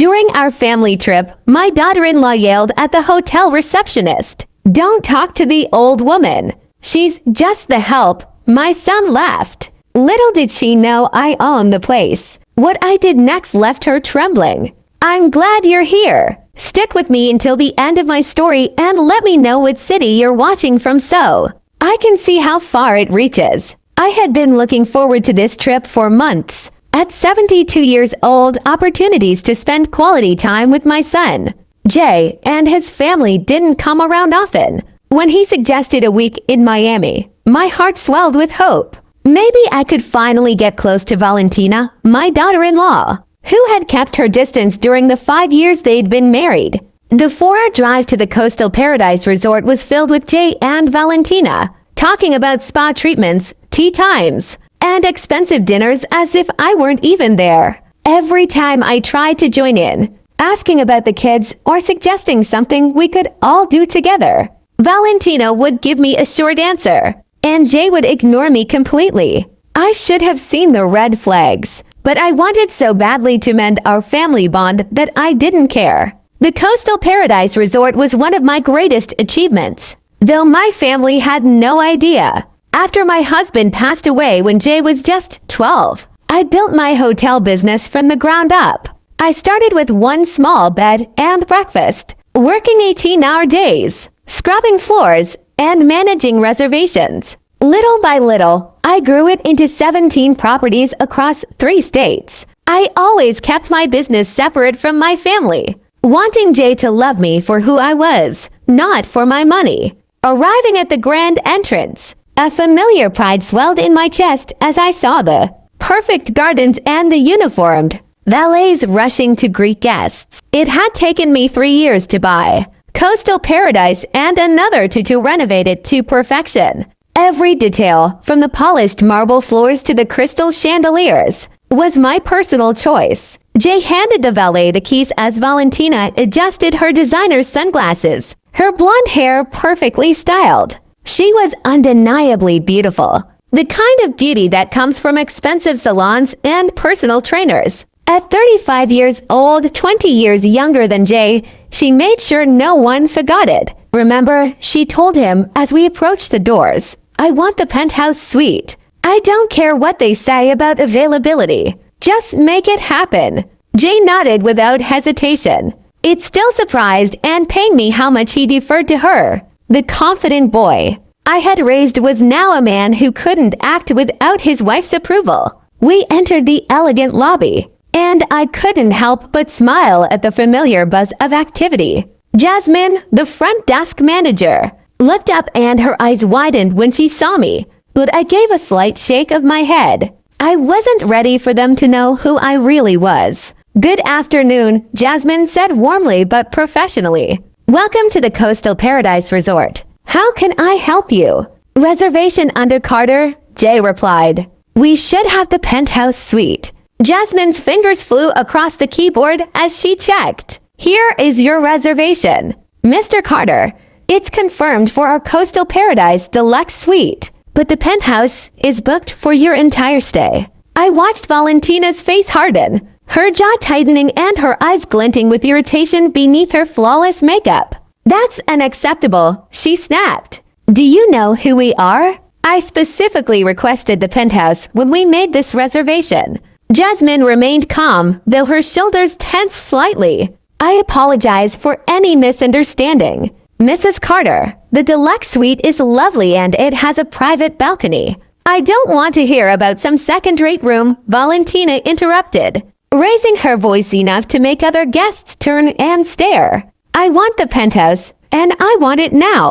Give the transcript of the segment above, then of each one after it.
During our family trip, my daughter-in-law yelled at the hotel receptionist, "Don't talk to the old woman. She's just the help." My son laughed. Little did she know I own the place. What I did next left her trembling. I'm glad you're here. Stick with me until the end of my story and let me know what city you're watching from so I can see how far it reaches. I had been looking forward to this trip for months. At 72 years old, opportunities to spend quality time with my son, Jay, and his family didn't come around often. When he suggested a week in Miami, my heart swelled with hope. Maybe I could finally get close to Valentina, my daughter-in-law, who had kept her distance during the 5 years they'd been married. The 4-hour drive to the coastal paradise resort was filled with Jay and Valentina, talking about spa treatments, tea times, and expensive dinners as if I weren't even there. Every time I tried to join in, asking about the kids or suggesting something we could all do together, Valentina would give me a short answer, and Jay would ignore me completely. I should have seen the red flags, but I wanted so badly to mend our family bond that I didn't care. The Coastal Paradise Resort was one of my greatest achievements, though my family had no idea. After my husband passed away when Jay was just 12, I built my hotel business from the ground up. I started with one small bed and breakfast, working 18-hour days, scrubbing floors, and managing reservations. Little by little, I grew it into 17 properties across 3 states. I always kept my business separate from my family, wanting Jay to love me for who I was, not for my money. Arriving at the grand entrance, a familiar pride swelled in my chest as I saw the perfect gardens and the uniformed valets rushing to greet guests. It had taken me 3 years to buy Coastal Paradise and another to renovate it to perfection. Every detail, from the polished marble floors to the crystal chandeliers, was my personal choice. Jay handed the valet the keys as Valentina adjusted her designer sunglasses, her blonde hair perfectly styled. She was undeniably beautiful, the kind of beauty that comes from expensive salons and personal trainers. At 35 years old, 20 years younger than Jay, she made sure no one forgot it. Remember, she told him as we approached the doors, "I want the penthouse suite. I don't care what they say about availability. Just make it happen." Jay nodded without hesitation. It still surprised and pained me how much he deferred to her. The confident boy I had raised was now a man who couldn't act without his wife's approval. We entered the elegant lobby, and I couldn't help but smile at the familiar buzz of activity. Jasmine, the front desk manager, looked up and her eyes widened when she saw me, but I gave a slight shake of my head. I wasn't ready for them to know who I really was. "Good afternoon," Jasmine said warmly but professionally. "Welcome to the Coastal Paradise Resort. How can I help you?" "Reservation under Carter," Jay replied. "We should have the penthouse suite." Jasmine's fingers flew across the keyboard as she checked. "Here is your reservation, Mr. Carter. It's confirmed for our Coastal Paradise Deluxe Suite, but the penthouse is booked for your entire stay." I watched Valentina's face harden, her jaw tightening and her eyes glinting with irritation beneath her flawless makeup. "That's unacceptable," she snapped. "Do you know who we are? I specifically requested the penthouse when we made this reservation." Jasmine remained calm, though her shoulders tensed slightly. "I apologize for any misunderstanding. Mrs. Carter, the deluxe suite is lovely and it has a private balcony." "I don't want to hear about some second-rate room," Valentina interrupted, raising her voice enough to make other guests turn and stare. "I want the penthouse, and I want it now."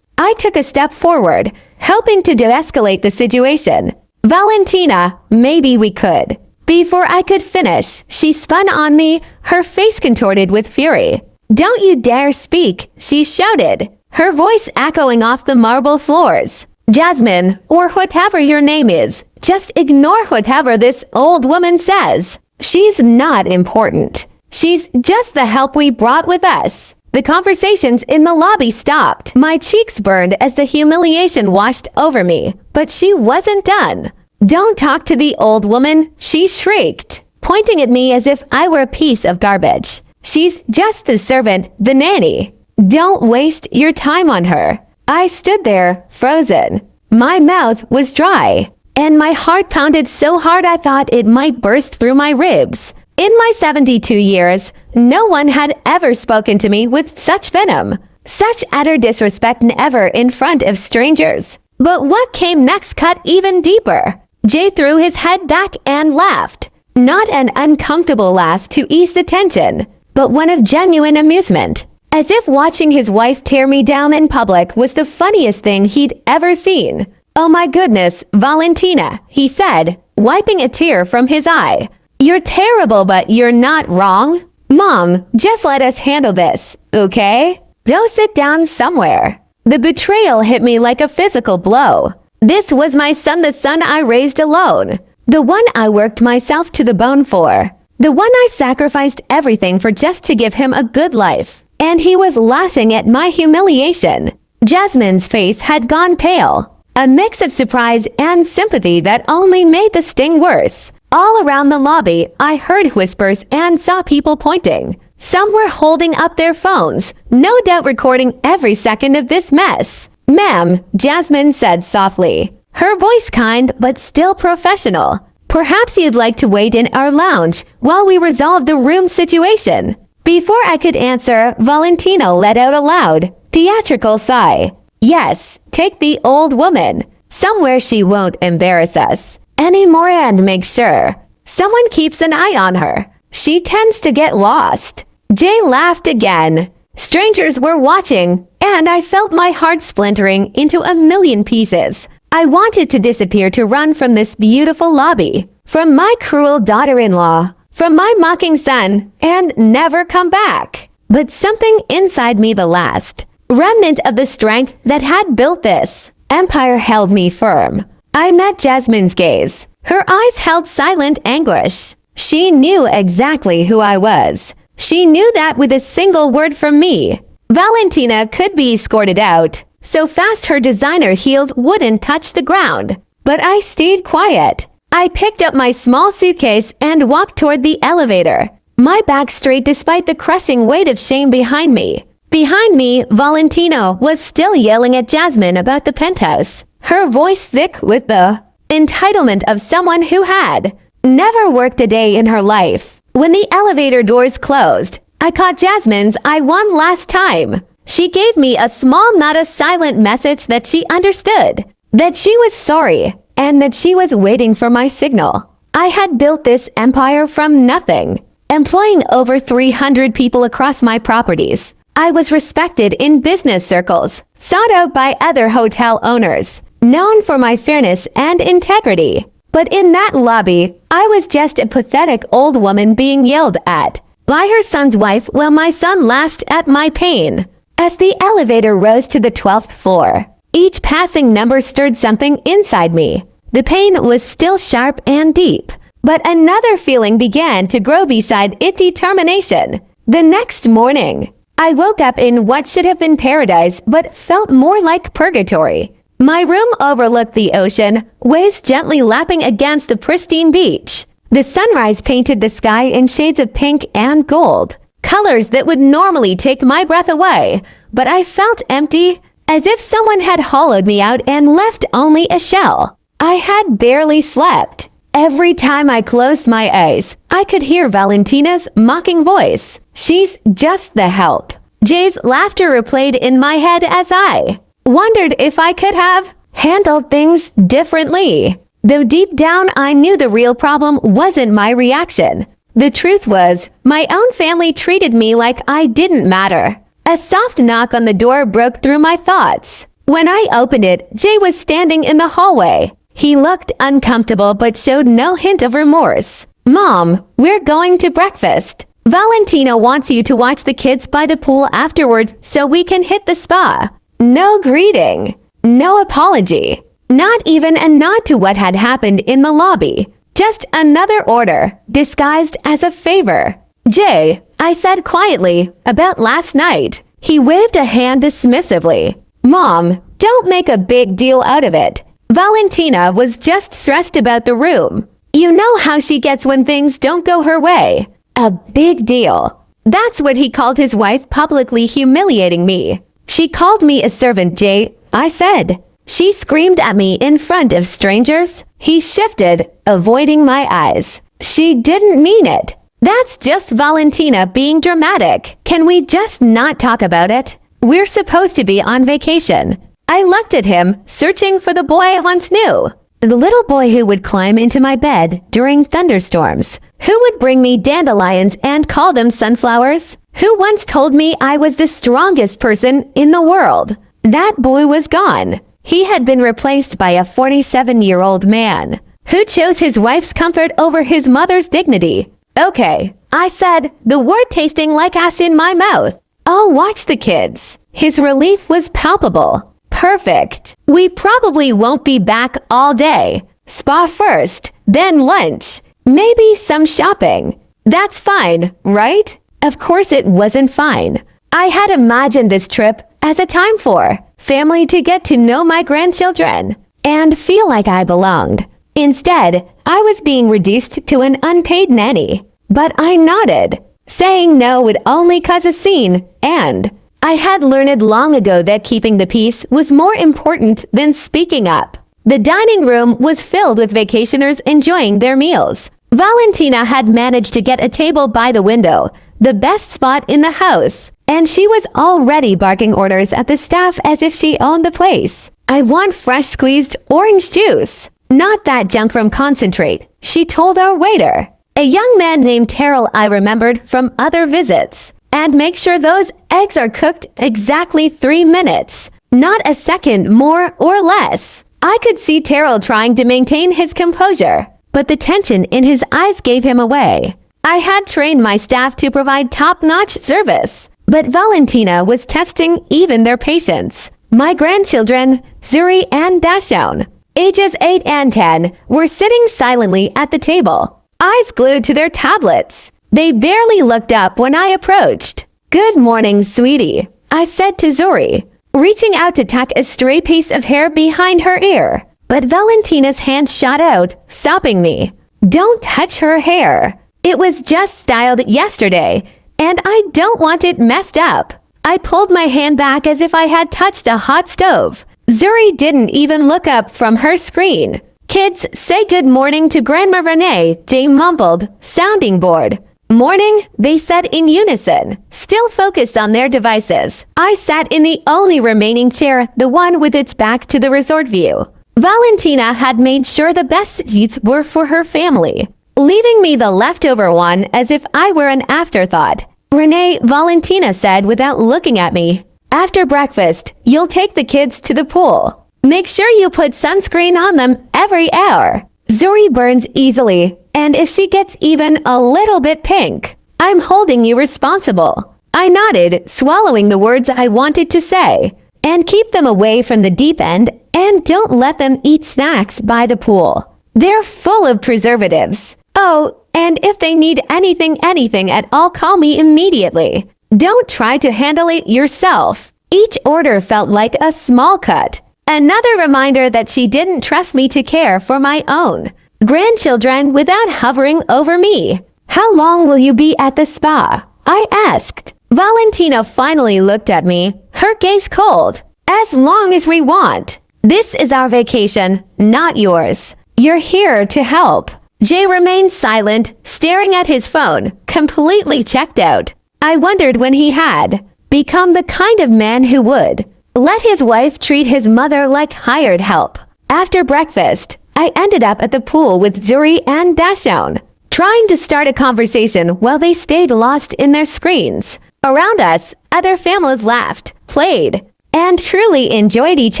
I took a step forward, hoping to de-escalate the situation. "Valentina, maybe we could." Before I could finish, she spun on me, her face contorted with fury. "Don't you dare speak," she shouted, her voice echoing off the marble floors. "Jasmine, or whatever your name is, just ignore whatever this old woman says. She's not important. She's just the help we brought with us." The conversations in the lobby stopped. My cheeks burned as the humiliation washed over me, but she wasn't done. "Don't talk to the old woman," she shrieked, pointing at me as if I were a piece of garbage. She's just the servant, the nanny. Don't waste your time on her. I stood there, frozen. My mouth was dry, and my heart pounded so hard I thought it might burst through my ribs. In my 72 years, no one had ever spoken to me with such venom, such utter disrespect never in front of strangers. But what came next cut even deeper. Jay threw his head back and laughed. Not an uncomfortable laugh to ease the tension, but one of genuine amusement. As if watching his wife tear me down in public was the funniest thing he'd ever seen. "Oh my goodness, Valentina," he said, wiping a tear from his eye. "You're terrible, but you're not wrong. Mom, just let us handle this, okay? Go sit down somewhere." The betrayal hit me like a physical blow. This was my son, the son I raised alone. The one I worked myself to the bone for. The one I sacrificed everything for just to give him a good life. And he was laughing at my humiliation. Jasmine's face had gone pale. A mix of surprise and sympathy that only made the sting worse. All around the lobby, I heard whispers and saw people pointing. Some were holding up their phones, no doubt recording every second of this mess. "Ma'am," Jasmine said softly, her voice kind but still professional. "Perhaps you'd like to wait in our lounge while we resolve the room situation." Before I could answer, Valentina let out a loud, theatrical sigh. "Yes, take the old woman. Somewhere she won't embarrass us anymore, and make sure someone keeps an eye on her. She tends to get lost." Jay laughed again. Strangers were watching, and I felt my heart splintering into a million pieces. I wanted to disappear, to run from this beautiful lobby, from my cruel daughter-in-law, from my mocking son, and never come back. But something inside me, the last remnant of the strength that had built this empire, held me firm. I met Jasmine's gaze. Her eyes held silent anguish. She knew exactly who I was. She knew that with a single word from me, Valentina could be escorted out, so fast her designer heels wouldn't touch the ground. But I stayed quiet. I picked up my small suitcase and walked toward the elevator, my back straight despite the crushing weight of shame behind me. Behind me, Valentina was still yelling at Jasmine about the penthouse, her voice thick with the entitlement of someone who had never worked a day in her life. When the elevator doors closed, I caught Jasmine's eye one last time. She gave me a small, not a silent message that she understood, that she was sorry, and that she was waiting for my signal. I had built this empire from nothing, employing over 300 people across my properties. I was respected in business circles, sought out by other hotel owners, known for my fairness and integrity. But in that lobby, I was just a pathetic old woman being yelled at by her son's wife while my son laughed at my pain. As the elevator rose to the 12th floor, each passing number stirred something inside me. The pain was still sharp and deep, but another feeling began to grow beside it: determination. The next morning, I woke up in what should have been paradise but felt more like purgatory. My room overlooked the ocean, waves gently lapping against the pristine beach. The sunrise painted the sky in shades of pink and gold, colors that would normally take my breath away, but I felt empty, as if someone had hollowed me out and left only a shell. I had barely slept. Every time I closed my eyes, I could hear Valentina's mocking voice. "She's just the help." Jay's laughter replayed in my head as I wondered if I could have handled things differently. Though deep down I knew the real problem wasn't my reaction. The truth was, my own family treated me like I didn't matter. A soft knock on the door broke through my thoughts. When I opened it, Jay was standing in the hallway. He looked uncomfortable but showed no hint of remorse. "Mom, we're going to breakfast. Valentina wants you to watch the kids by the pool afterward so we can hit the spa." No greeting, no apology, not even a nod to what had happened in the lobby. Just another order, disguised as a favor. "Jay," I said quietly, "about last night." He waved a hand dismissively. "Mom, don't make a big deal out of it. Valentina was just stressed about the room. You know how she gets when things don't go her way." "A big deal." That's what he called his wife publicly humiliating me. She called me a servant, Jay, I said. She screamed at me in front of strangers. He shifted, avoiding my eyes. She didn't mean it. That's just Valentina being dramatic. Can we just not talk about it? We're supposed to be on vacation. I looked at him, searching for the boy I once knew. The little boy who would climb into my bed during thunderstorms. Who would bring me dandelions and call them sunflowers? Who once told me I was the strongest person in the world? That boy was gone. He had been replaced by a 47-year-old man who chose his wife's comfort over his mother's dignity. Okay, I said, the word tasting like ash in my mouth. I'll watch the kids. His relief was palpable. Perfect. We probably won't be back all day. Spa first, then lunch. Maybe some shopping. That's fine, right? Of course it wasn't fine. I had imagined this trip as a time for family to get to know my grandchildren and feel like I belonged. Instead, I was being reduced to an unpaid nanny. But I nodded. Saying no would only cause a scene, and I had learned long ago that keeping the peace was more important than speaking up. The dining room was filled with vacationers enjoying their meals. Valentina had managed to get a table by the window, the best spot in the house, and she was already barking orders at the staff as if she owned the place. I want fresh squeezed orange juice, not that junk from concentrate, she told our waiter. A young man named Terrell I remembered from other visits. And make sure those eggs are cooked exactly 3 minutes, not a second more or less. I could see Terrell trying to maintain his composure, but the tension in his eyes gave him away. I had trained my staff to provide top-notch service, but Valentina was testing even their patience. My grandchildren, Zuri and Dashon, ages 8 and 10, were sitting silently at the table, eyes glued to their tablets. They barely looked up when I approached. Good morning, sweetie, I said to Zuri, reaching out to tuck a stray piece of hair behind her ear. But Valentina's hand shot out, stopping me. Don't touch her hair. It was just styled yesterday, and I don't want it messed up. I pulled my hand back as if I had touched a hot stove. Zuri didn't even look up from her screen. Kids, say good morning to Grandma Renee, Jay mumbled, sounding board. Morning, they said in unison, still focused on their devices. I sat in the only remaining chair, the one with its back to the resort view. Valentina had made sure the best seats were for her family, leaving me the leftover one as if I were an afterthought. Renee, Valentina said without looking at me. After breakfast, you'll take the kids to the pool. Make sure you put sunscreen on them every hour. Zuri burns easily, and if she gets even a little bit pink, I'm holding you responsible. I nodded, swallowing the words I wanted to say. And keep them away from the deep end, and don't let them eat snacks by the pool. They're full of preservatives. Oh, and if they need anything at all, call me immediately. Don't try to handle it yourself. Each order felt like a small cut. Another reminder that she didn't trust me to care for my own grandchildren without hovering over me. How long will you be at the spa? I asked. Valentina finally looked at me, her gaze cold. As long as we want. This is our vacation, not yours. You're here to help. Jay remained silent, staring at his phone, completely checked out. I wondered when he had become the kind of man who would let his wife treat his mother like hired help. After breakfast, I ended up at the pool with Zuri and Dashon, trying to start a conversation while they stayed lost in their screens. Around us, other families laughed, played, and truly enjoyed each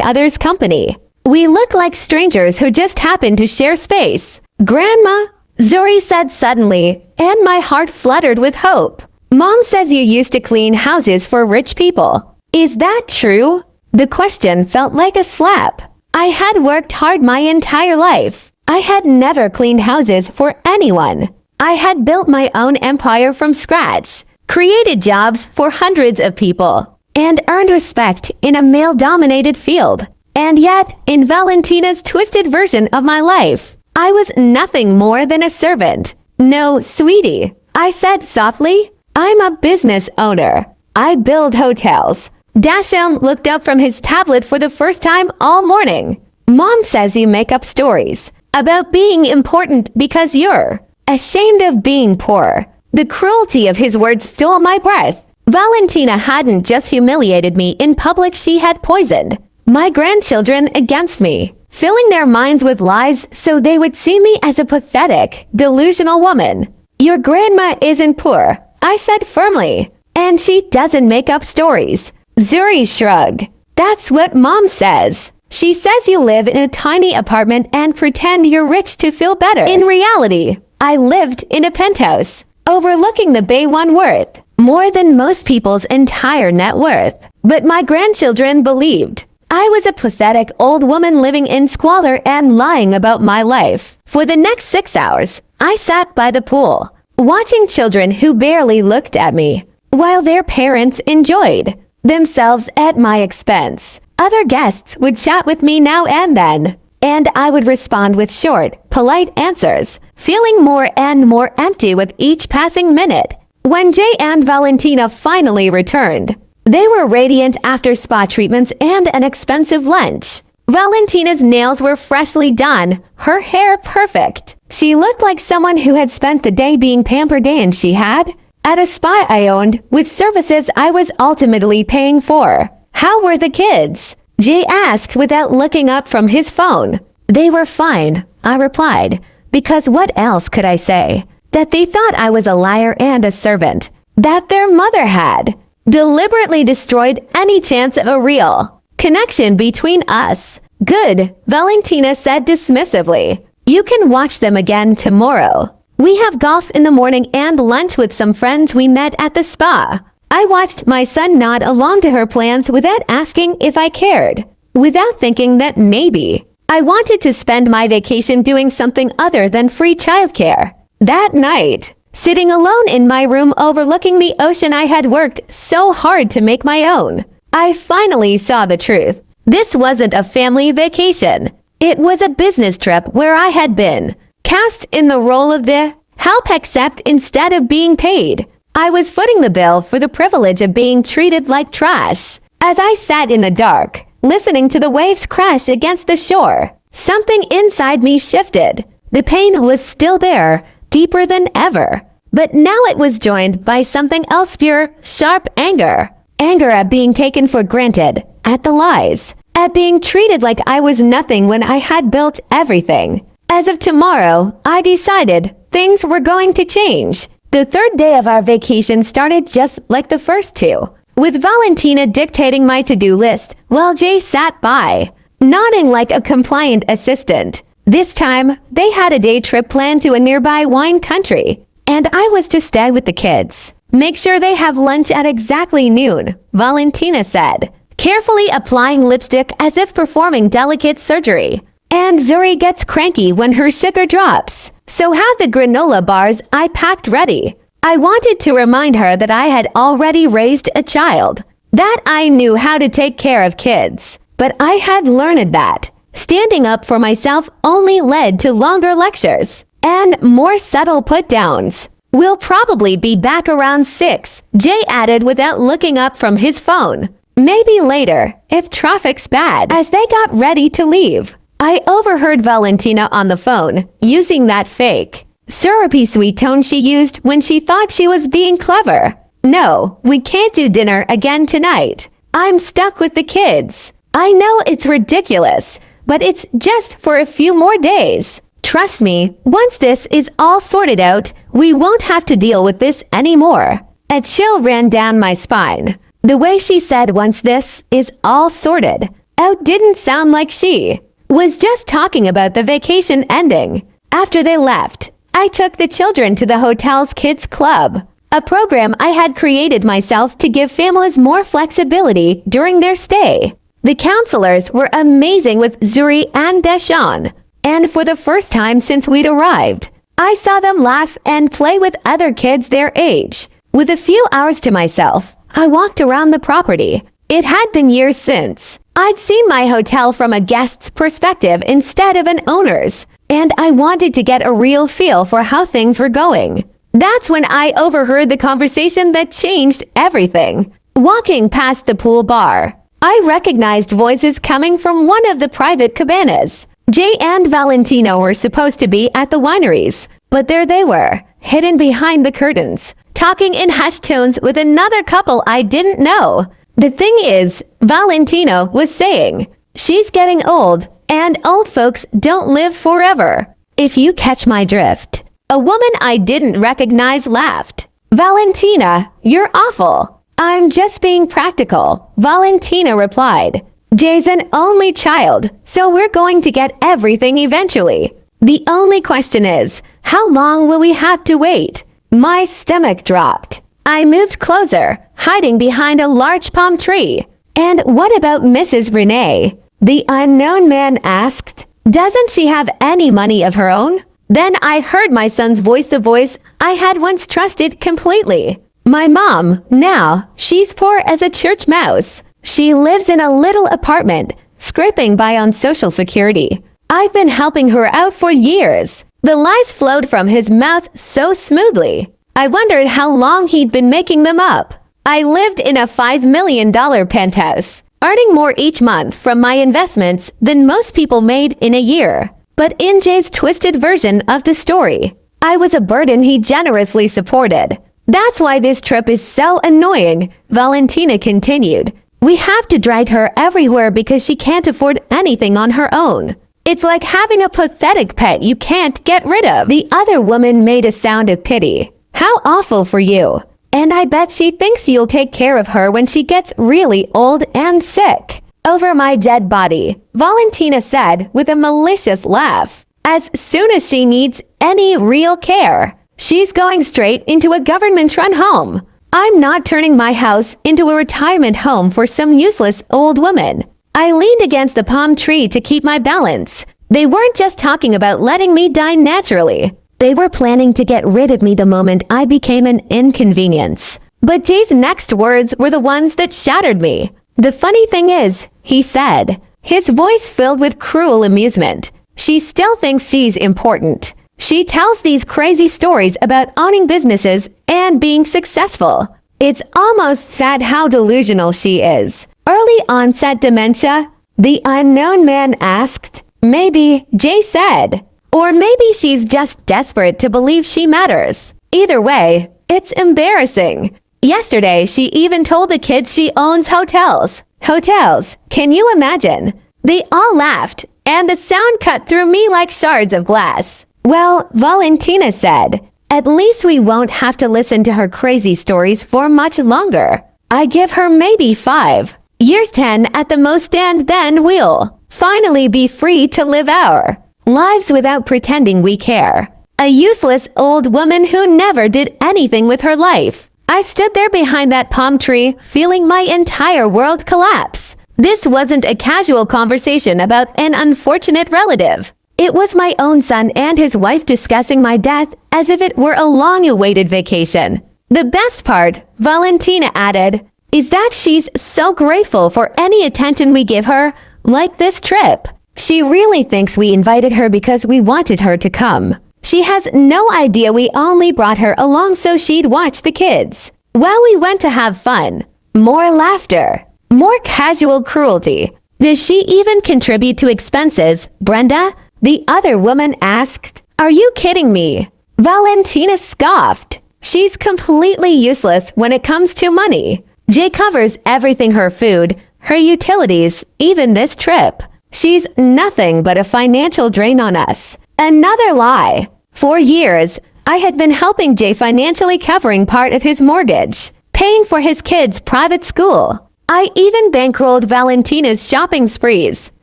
other's company. We looked like strangers who just happened to share space. Grandma, Zuri said suddenly, and my heart fluttered with hope. Mom says you used to clean houses for rich people. Is that true? The question felt like a slap. I had worked hard my entire life. I had never cleaned houses for anyone. I had built my own empire from scratch, created jobs for hundreds of people, and earned respect in a male-dominated field. And yet, in Valentina's twisted version of my life, I was nothing more than a servant. No, sweetie, I said softly. I'm a business owner. I build hotels. Dashan looked up from his tablet for the first time all morning. Mom says you make up stories about being important because you're ashamed of being poor. The cruelty of his words stole my breath. Valentina hadn't just humiliated me in public, she had poisoned my grandchildren against me, filling their minds with lies so they would see me as a pathetic, delusional woman. Your grandma isn't poor, I said firmly, and she doesn't make up stories. Zuri shrugged. That's what Mom says. She says you live in a tiny apartment and pretend you're rich to feel better. In reality, I lived in a penthouse, overlooking the Bay One worth, more than most people's entire net worth. But my grandchildren believed I was a pathetic old woman living in squalor and lying about my life. For the next 6 hours, I sat by the pool, watching children who barely looked at me, while their parents enjoyed themselves at my expense. Other guests would chat with me now and then, and I would respond with short, polite answers, feeling more and more empty with each passing minute. When Jay and Valentina finally returned, they were radiant after spa treatments and an expensive lunch. Valentina's nails were freshly done, her hair perfect. She looked like someone who had spent the day being pampered, and she had at a spa I owned, with services I was ultimately paying for. How were the kids? Jay asked without looking up from his phone. They were fine, I replied, because what else could I say? That they thought I was a liar and a servant. That their mother had deliberately destroyed any chance of a real connection between us. Good, Valentina said dismissively. You can watch them again tomorrow. We have golf in the morning and lunch with some friends we met at the spa. I watched my son nod along to her plans without asking if I cared, without thinking that maybe I wanted to spend my vacation doing something other than free childcare. That night, sitting alone in my room overlooking the ocean I had worked so hard to make my own, I finally saw the truth. This wasn't a family vacation. It was a business trip where I had been cast in the role of the help, except instead of being paid, I was footing the bill for the privilege of being treated like trash. As I sat in the dark, listening to the waves crash against the shore, something inside me shifted. The pain was still there, deeper than ever, but now it was joined by something else, pure, sharp anger. Anger at being taken for granted, at the lies, at being treated like I was nothing when I had built everything. As of tomorrow, I decided things were going to change. The third day of our vacation started just like the first two, with Valentina dictating my to-do list while Jay sat by, nodding like a compliant assistant. This time, they had a day trip planned to a nearby wine country, and I was to stay with the kids. Make sure they have lunch at exactly noon, Valentina said, carefully applying lipstick as if performing delicate surgery. And Zuri gets cranky when her sugar drops, so have the granola bars I packed ready. I wanted to remind her that I had already raised a child, that I knew how to take care of kids. But I had learned that standing up for myself only led to longer lectures and more subtle put-downs. We'll probably be back around 6, Jay added without looking up from his phone. Maybe later, if traffic's bad. As they got ready to leave, I overheard Valentina on the phone, using that fake, syrupy sweet tone she used when she thought she was being clever. No, we can't do dinner again tonight. I'm stuck with the kids. I know it's ridiculous, but it's just for a few more days. Trust me, once this is all sorted out, we won't have to deal with this anymore. A chill ran down my spine. The way she said once this is all sorted out didn't sound like she was just talking about the vacation ending. After they left, I took the children to the hotel's kids club, a program I had created myself to give families more flexibility during their stay. The counselors were amazing with Zuri and Deshawn, and for the first time since we'd arrived, I saw them laugh and play with other kids their age. With a few hours to myself, I walked around the property. It had been years since I'd seen my hotel from a guest's perspective instead of an owner's, and I wanted to get a real feel for how things were going. That's when I overheard the conversation that changed everything. Walking past the pool bar, I recognized voices coming from one of the private cabanas. Jay and Valentino were supposed to be at the wineries, but there they were, hidden behind the curtains, talking in hushed tones with another couple I didn't know. The thing is, Valentino was saying, "She's getting old, and old folks don't live forever." If you catch my drift. A woman I didn't recognize laughed. "Valentina, you're awful." "I'm just being practical," Valentina replied. "Jay's an only child, so we're going to get everything eventually. The only question is, how long will we have to wait?" My stomach dropped. I moved closer, hiding behind a large palm tree. "And what about Mrs. Renee?" the unknown man asked. "Doesn't she have any money of her own?" Then I heard my son's voice, the voice I had once trusted completely. "My mom, now, she's poor as a church mouse. She lives in a little apartment, scraping by on Social Security. I've been helping her out for years." The lies flowed from his mouth so smoothly. I wondered how long he'd been making them up. I lived in a $5 million penthouse, earning more each month from my investments than most people made in a year. But in Jay's twisted version of the story, I was a burden he generously supported. "That's why this trip is so annoying," Valentina continued. "We have to drag her everywhere because she can't afford anything on her own. It's like having a pathetic pet you can't get rid of." The other woman made a sound of pity. "How awful for you. And I bet she thinks you'll take care of her when she gets really old and sick." "Over my dead body," Valentina said with a malicious laugh. "As soon as she needs any real care, she's going straight into a government-run home. I'm not turning my house into a retirement home for some useless old woman." I leaned against the palm tree to keep my balance. They weren't just talking about letting me die naturally. They were planning to get rid of me the moment I became an inconvenience. But Jay's next words were the ones that shattered me. "The funny thing is," he said, his voice filled with cruel amusement, "she still thinks she's important. She tells these crazy stories about owning businesses and being successful. It's almost sad how delusional she is." "Early onset dementia?" the unknown man asked. "Maybe," Jay said. "Or maybe she's just desperate to believe she matters. Either way, it's embarrassing. Yesterday, she even told the kids she owns hotels. Hotels, can you imagine?" They all laughed, and the sound cut through me like shards of glass. "Well," Valentina said, "at least we won't have to listen to her crazy stories for much longer. I give her maybe 5 years, 10 at the most, and then we'll finally be free to live our lives without pretending we care." A useless old woman who never did anything with her life. I stood there behind that palm tree, feeling my entire world collapse. This wasn't a casual conversation about an unfortunate relative. It was my own son and his wife discussing my death as if it were a long-awaited vacation. "The best part," Valentina added, "is that she's so grateful for any attention we give her, like this trip. She really thinks we invited her because we wanted her to come. She has no idea we only brought her along so she'd watch the kids. Well, we went to have fun. More laughter. More casual cruelty. Does she even contribute to expenses, Brenda?" the other woman asked. "Are you kidding me?" Valentina scoffed. "She's completely useless when it comes to money. Jay covers everything: her food, her utilities, even this trip. She's nothing but a financial drain on us." Another lie. For years, I had been helping Jay, financially covering part of his mortgage, paying for his kids' private school. I even bankrolled Valentina's shopping sprees.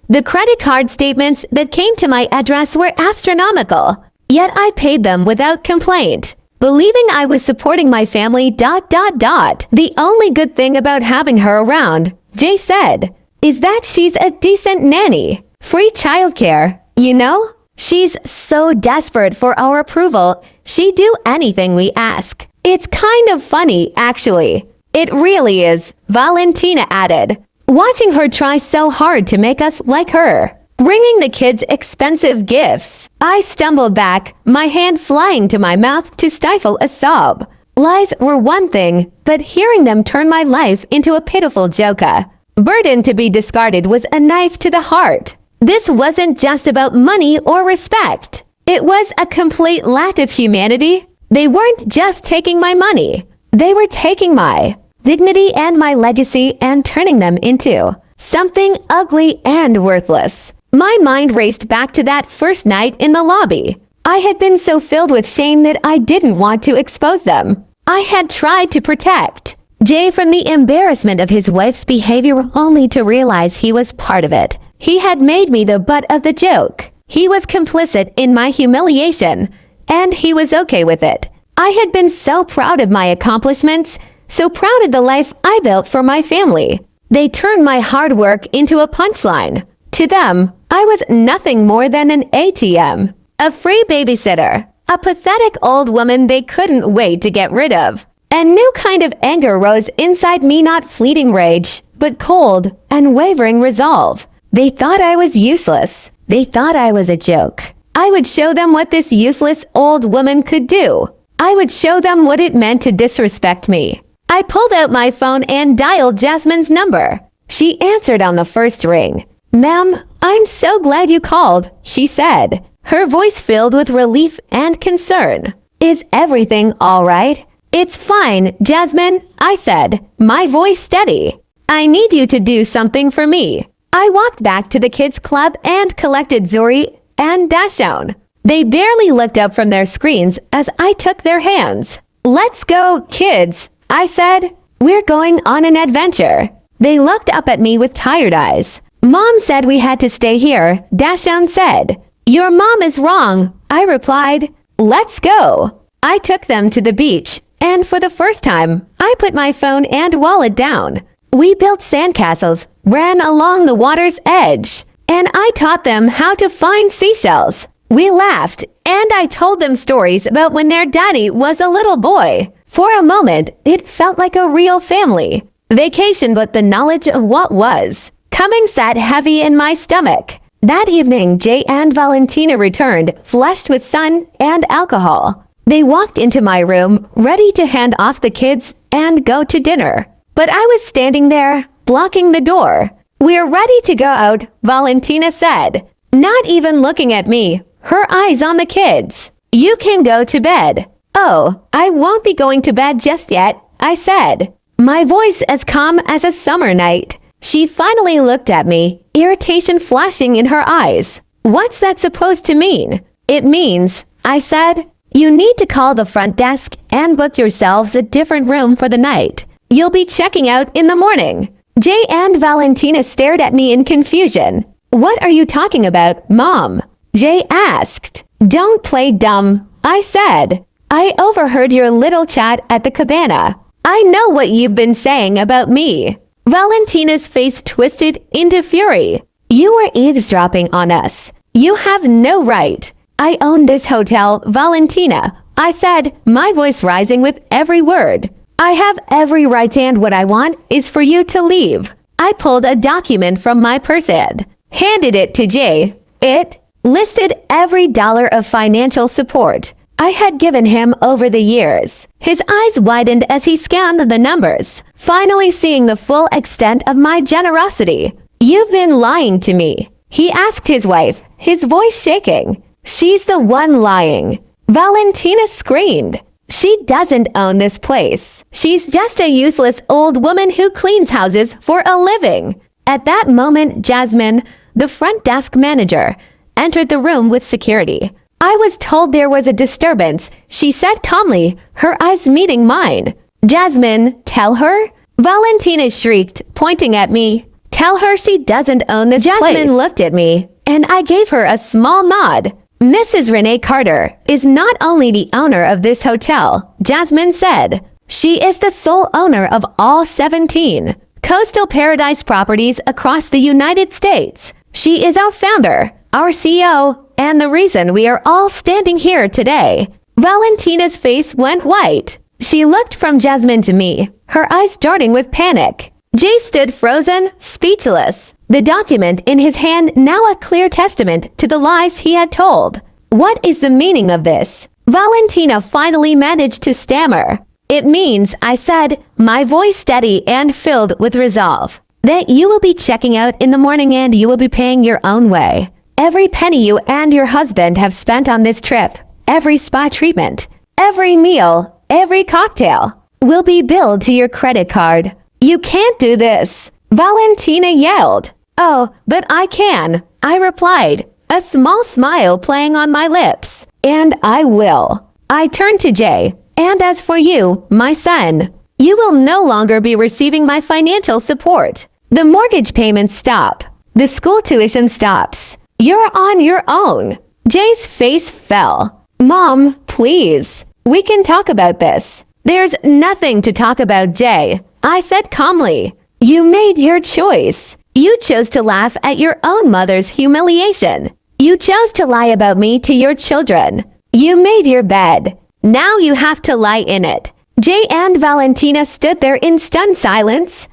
The credit card statements that came to my address were astronomical, yet I paid them without complaint, believing I was supporting my family. "The only good thing about having her around," Jay said, "is that she's a decent nanny. Free childcare, you know? She's so desperate for our approval, she'd do anything we ask. It's kind of funny, actually. It really is," Valentina added, "watching her try so hard to make us like her." bringing the kids expensive gifts. I stumbled back, my hand flying to my mouth to stifle a sob. Lies were one thing, but hearing them turned my life into a pitiful joker. Burden to be discarded was a knife to the heart. This wasn't just about money or respect. It was a complete lack of humanity. They weren't just taking my money. They were taking my dignity and my legacy and turning them into something ugly and worthless. My mind raced back to that first night in the lobby. I had been so filled with shame that I didn't want to expose them. I had tried to protect Jay from the embarrassment of his wife's behavior only to realize he was part of it. He had made me the butt of the joke. He was complicit in my humiliation, and he was okay with it. I had been so proud of my accomplishments, so proud of the life I built for my family. They turned my hard work into a punchline. To them, I was nothing more than an ATM, a free babysitter, a pathetic old woman they couldn't wait to get rid of. A new kind of anger rose inside me, not fleeting rage, but cold and wavering resolve. They thought I was useless. They thought I was a joke. I would show them what this useless old woman could do. I would show them what it meant to disrespect me. I pulled out my phone and dialed Jasmine's number. She answered on the first ring. "Ma'am, I'm so glad you called," she said, her voice filled with relief and concern. "Is everything all right?" "It's fine, Jasmine," I said, my voice steady. "I need you to do something for me." I walked back to the kids' club and collected Zuri and Dashon. They barely looked up from their screens as I took their hands. "Let's go, kids," I said. "We're going on an adventure." They looked up at me with tired eyes. "Mom said we had to stay here," Dashon said. "Your mom is wrong," I replied. "Let's go." I took them to the beach, and for the first time, I put my phone and wallet down. We built sandcastles, ran along the water's edge, and I taught them how to find seashells. We laughed, and I told them stories about when their daddy was a little boy. For a moment, it felt like a real family vacation, but the knowledge of what was coming sat heavy in my stomach. That evening, Jay and Valentina returned, flushed with sun and alcohol. They walked into my room, ready to hand off the kids and go to dinner. But I was standing there, blocking the door. "We're ready to go out," Valentina said, not even looking at me, her eyes on the kids. "You can go to bed." "Oh, I won't be going to bed just yet," I said, my voice as calm as a summer night. She finally looked at me, irritation flashing in her eyes. "What's that supposed to mean?" "It means," I said, "you need to call the front desk and book yourselves a different room for the night. You'll be checking out in the morning." Jay and Valentina stared at me in confusion. "What are you talking about, Mom?" Jay asked. "Don't play dumb," I said. "I overheard your little chat at the cabana. I know what you've been saying about me." Valentina's face twisted into fury. "You were eavesdropping on us. You have no right." "I own this hotel, Valentina," I said, my voice rising with every word. "I have every right, and what I want is for you to leave." I pulled a document from my purse and handed it to Jay. It listed every dollar of financial support I had given him over the years. His eyes widened as he scanned the numbers, finally seeing the full extent of my generosity. "You've been lying to me," he asked his wife, his voice shaking. "She's the one lying," Valentina screamed. "She doesn't own this place. She's just a useless old woman who cleans houses for a living." At that moment, Jasmine, the front desk manager, entered the room with security. "I was told there was a disturbance," she said calmly, her eyes meeting mine. "Jasmine, tell her?" Valentina shrieked, pointing at me. "Tell her she doesn't own this place." Jasmine looked at me, and I gave her a small nod. "Mrs. Renee Carter is not only the owner of this hotel," Jasmine said. "She is the sole owner of all 17 coastal paradise properties across the United States. She is our founder, our CEO, and the reason we are all standing here today." Valentina's face went white. She looked from Jasmine to me, her eyes darting with panic. Jay stood frozen, speechless. the document in his hand now a clear testament to the lies he had told. What is the meaning of this? Valentina finally managed to stammer. It means, I said, my voice steady and filled with resolve, that you will be checking out in the morning and you will be paying your own way. Every penny you and your husband have spent on this trip, every spa treatment, every meal, every cocktail, will be billed to your credit card. You can't do this, Valentina yelled. Oh, but I can, I replied, a small smile playing on my lips. And I will. I turned to Jay. And as for you, my son, you will no longer be receiving my financial support. The mortgage payments stop. The school tuition stops. You're on your own. Jay's face fell. Mom, please. We can talk about this. There's nothing to talk about, Jay. I said calmly. You made your choice. You chose to laugh at your own mother's humiliation. You chose to lie about me to your children. You made your bed. Now you have to lie in it. Jay and Valentina stood there in stunned silence.